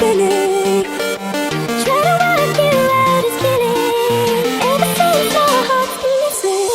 spinning. Try to work you out is killing. Ever since our hearts been missing.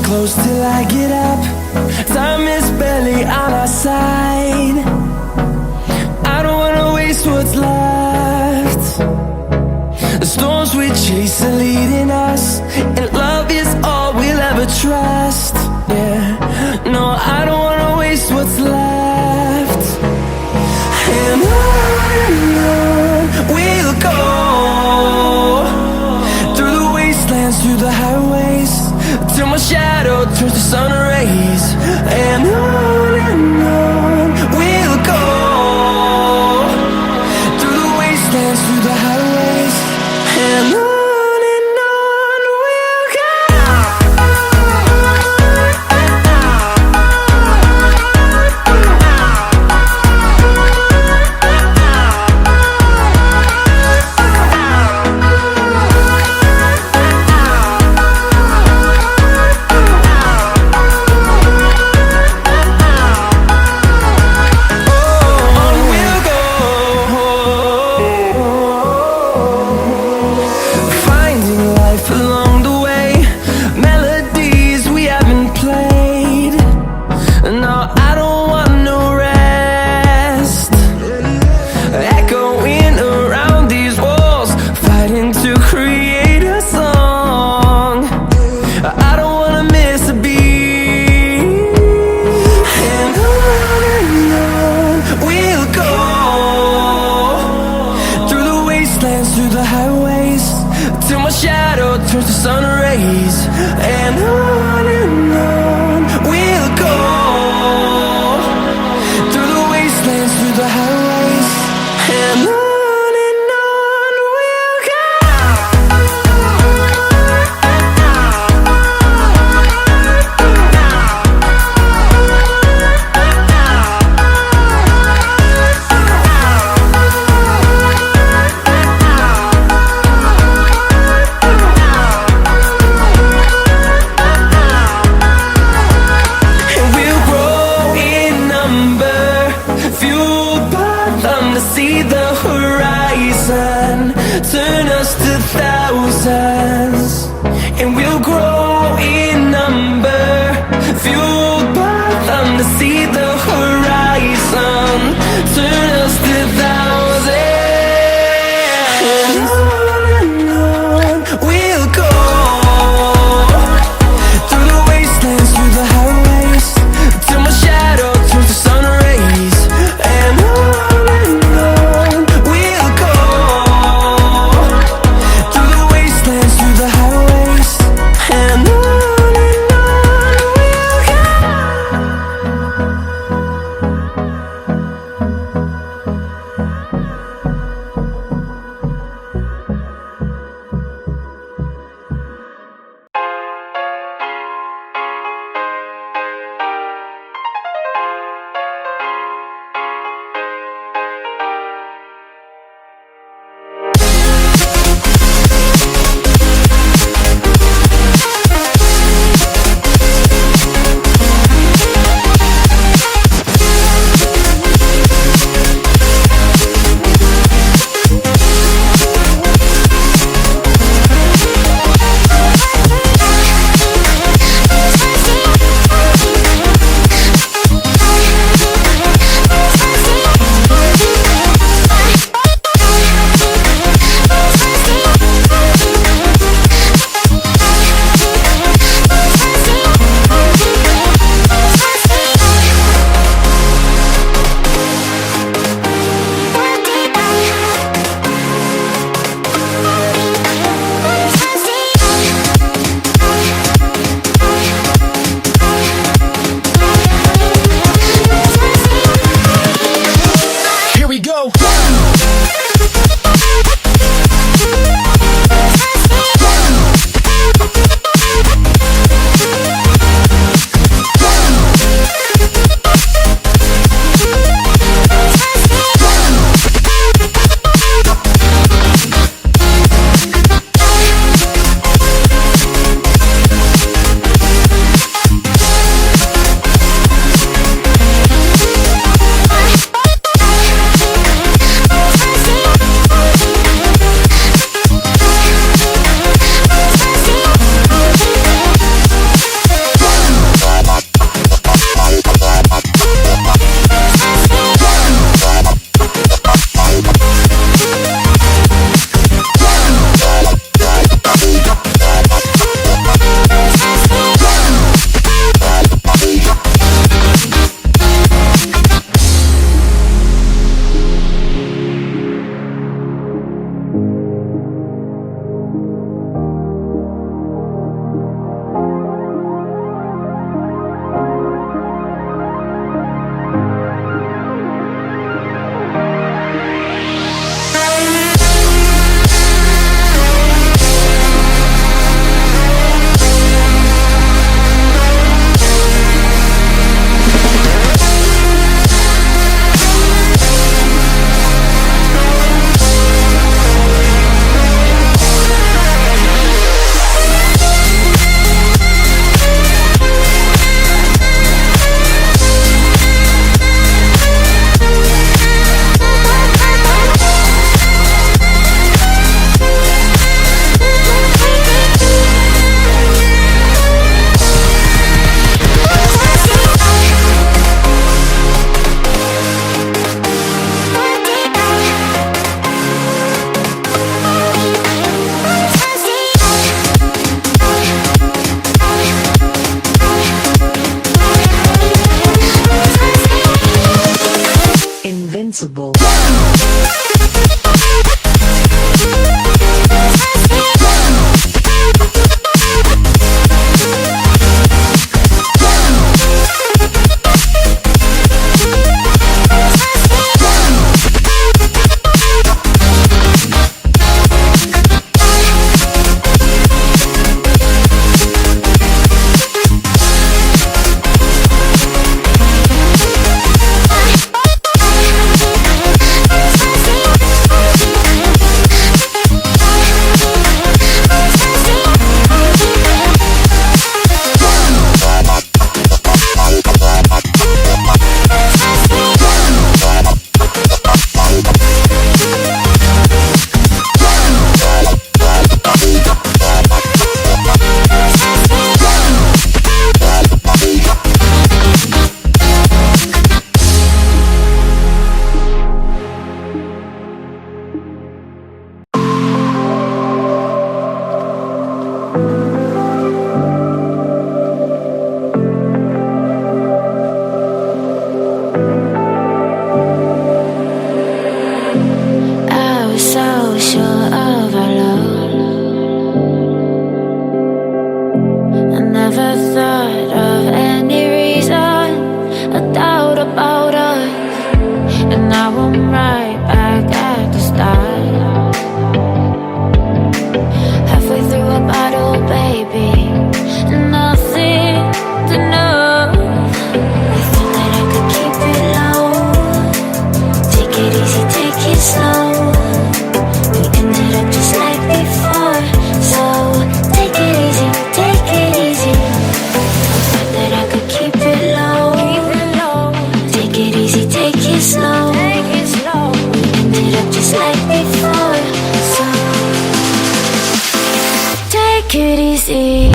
close till I get up. Time is barely on our side. I don't wanna waste what's left. The storms we chase are leading us, and love is all we'll ever trust. Yeah, no, I don't wanna waste what's left. And on we'll go, through the wastelands, through the highways, till my shadow turns to sun rays. And on we'll go, through the highways, till my shadow turns to sun rays. And on we'll go, through the wastelands, through the highways. And on we'll go. And we'll grow in number, fueled by them to see the horizon, turn us to thousands. And we'll grow in number, fueled by them to see the horizon, turn us to thousands. And on we'll go, through the wastelands, through the highways, till my shadow turns to sun rays. And on we'll go, through the wastelands, through the highways. And on we'll go. Here we go. Invincible. just like before. So take it easy.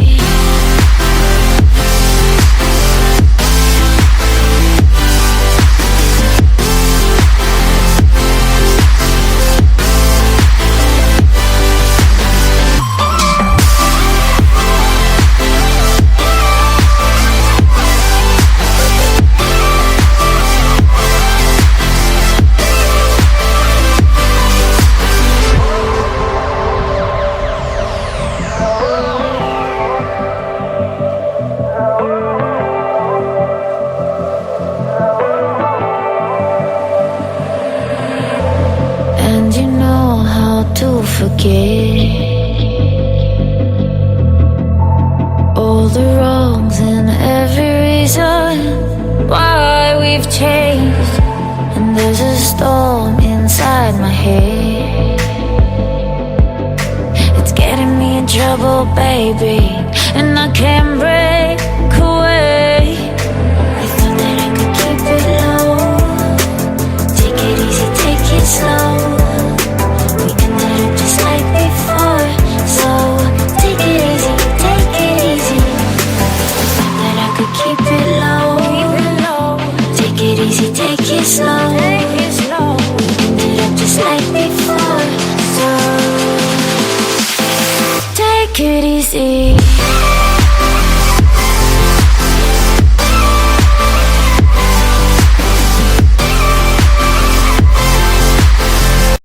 And you know how to forget all the wrongs and every reason why we've changed. And there's a storm inside my head, it's getting me in trouble, baby, and I can't breathe.